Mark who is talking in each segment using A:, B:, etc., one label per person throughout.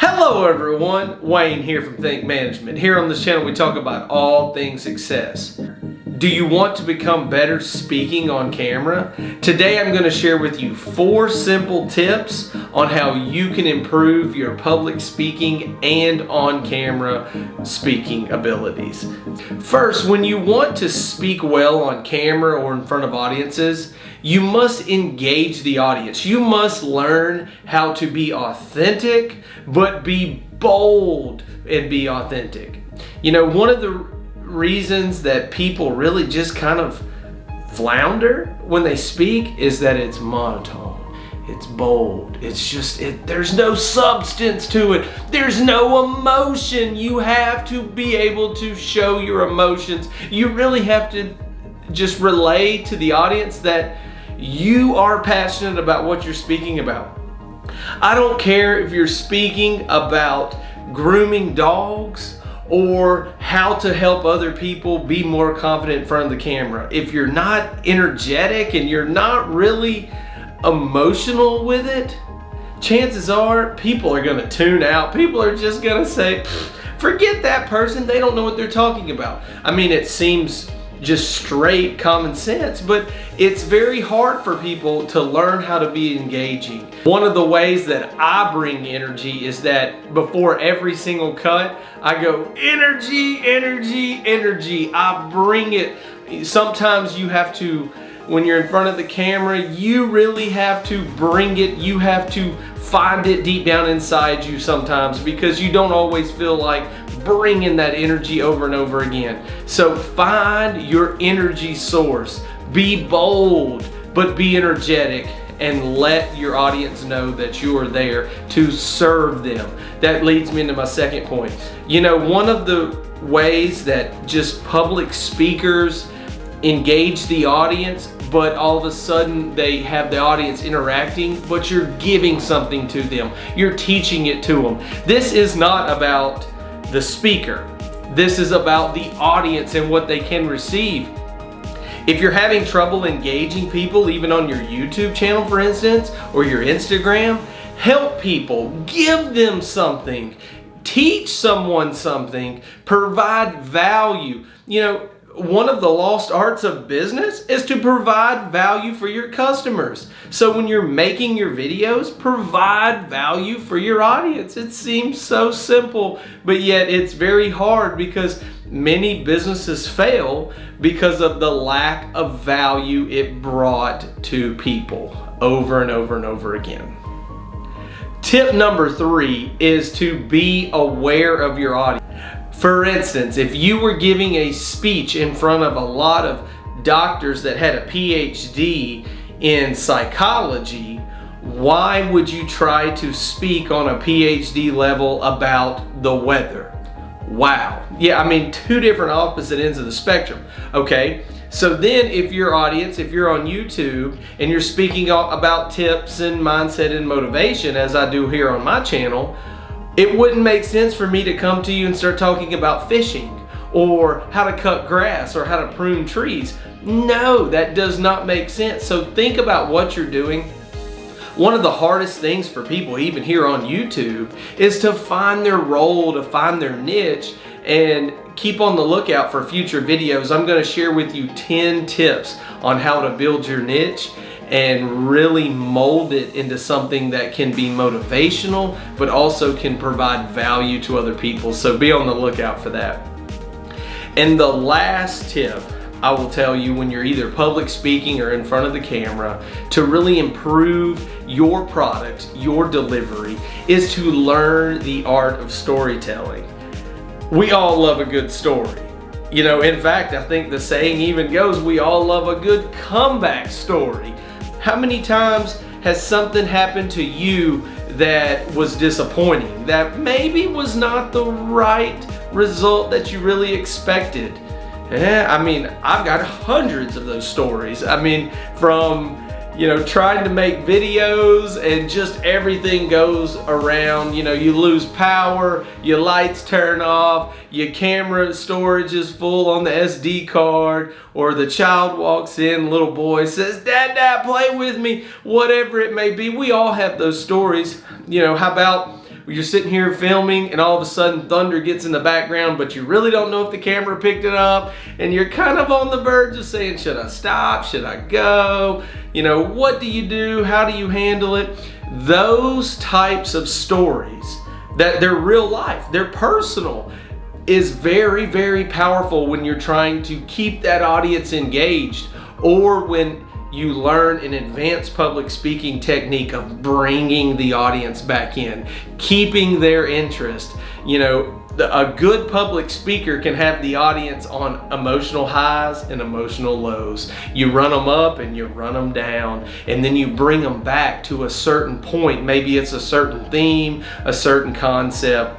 A: Hello everyone, Wayne here from Think Management. Here on this channel we talk about all things success. Do you want to become better speaking on camera? Today I'm going to share with you 4 simple tips on how you can improve your public speaking and on-camera speaking abilities. First, when you want to speak well on camera or in front of audiences, you must engage the audience. You must learn how to be authentic, but be bold and be authentic. You know, one of the reasons that people really just kind of flounder when they speak is that it's monotone, it's bold, there's no substance to it, there's no emotion. You have to be able to show your emotions. You really have to just relay to the audience that you are passionate about what you're speaking about. I don't care if you're speaking about grooming dogs or how to help other people be more confident in front of the camera. If you're not energetic and you're not really emotional with it, chances are people are gonna tune out. People are just gonna say, forget that person, they don't know what they're talking about. I mean, it seems just straight common sense, but it's very hard for people to learn how to be engaging. One of the ways that I bring energy is that before every single cut, I go energy, energy, energy. I bring it. Sometimes you have to, when you're in front of the camera, you really have to bring it. You have to find it deep down inside you sometimes, because you don't always feel like bringing that energy over and over again. So find your energy source. Be bold, but be energetic, and let your audience know that you are there to serve them. That leads me into my second point. You know, one of the ways that just public speakers engage the audience, but all of a sudden they have the audience interacting, but you're giving something to them. You're teaching it to them. This is not about the speaker. This is about the audience and what they can receive. If you're having trouble engaging people, even on your YouTube channel, for instance, or your Instagram, help people, give them something, teach someone something, provide value. You know, one of the lost arts of business is to provide value for your customers. So when you're making your videos, provide value for your audience. It seems so simple, but yet it's very hard because many businesses fail because of the lack of value it brought to people over and over and over again. Tip number 3 is to be aware of your audience. For instance, if you were giving a speech in front of a lot of doctors that had a PhD in psychology, why would you try to speak on a PhD level about the weather? Wow. Yeah, I mean, 2 different opposite ends of the spectrum. Okay, so then if your audience, if you're on YouTube and you're speaking about tips and mindset and motivation, as I do here on my channel, it wouldn't make sense for me to come to you and start talking about fishing or how to cut grass or how to prune trees. No, that does not make sense. So think about what you're doing. One of the hardest things for people, even here on YouTube, is to find their role, to find their niche, and keep on the lookout for future videos. I'm going to share with you 10 tips on how to build your niche and really mold it into something that can be motivational, but also can provide value to other people. So be on the lookout for that. And the last tip I will tell you, when you're either public speaking or in front of the camera, to really improve your product, your delivery, is to learn the art of storytelling. We all love a good story. You know, in fact, I think the saying even goes, we all love a good comeback story. How many times has something happened to you that was disappointing, that maybe was not the right result that you really expected? Yeah, I mean, I've got hundreds of those stories. I mean, from, you know, trying to make videos and just everything goes around. You know, you lose power, your lights turn off, your camera storage is full on the SD card, or the child walks in, little boy says, Dad, play with me, whatever it may be. We all have those stories. You know, how about you're sitting here filming and all of a sudden thunder gets in the background, but you really don't know if the camera picked it up, and you're kind of on the verge of saying, should I stop? Should I go? You know, what do you do? How do you handle it? Those types of stories that they're real life, they're personal, is very, very powerful when you're trying to keep that audience engaged, or when you learn an advanced public speaking technique of bringing the audience back in, keeping their interest. You know, a good public speaker can have the audience on emotional highs and emotional lows. You run them up and you run them down, and then you bring them back to a certain point. Maybe it's a certain theme, a certain concept.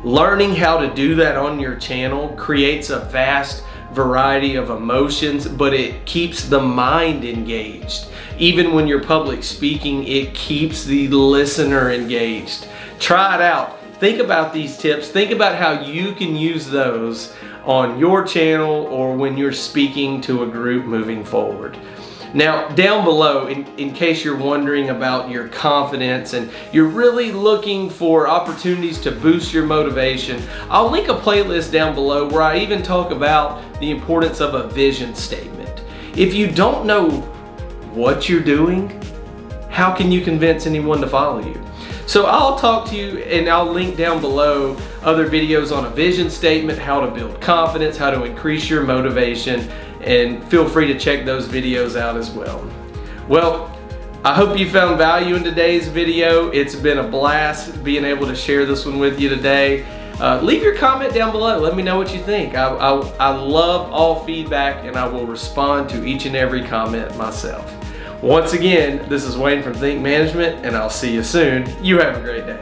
A: Learning how to do that on your channel creates a vast variety of emotions, but it keeps the mind engaged. Even when you're public speaking, it keeps the listener engaged. Try it out. Think about these tips. Think about how you can use those on your channel or when you're speaking to a group moving forward. Now, down below, in case you're wondering about your confidence and you're really looking for opportunities to boost your motivation, I'll link a playlist down below where I even talk about the importance of a vision statement. If you don't know what you're doing, how can you convince anyone to follow you? So I'll talk to you, and I'll link down below other videos on a vision statement, how to build confidence, how to increase your motivation, and feel free to check those videos out as well. Well, I hope you found value in today's video. It's been a blast being able to share this one with you today. Leave your comment down below. Let me know what you think. I love all feedback, and I will respond to each and every comment myself. Once again, this is Wayne from Think Management, and I'll see you soon. You have a great day.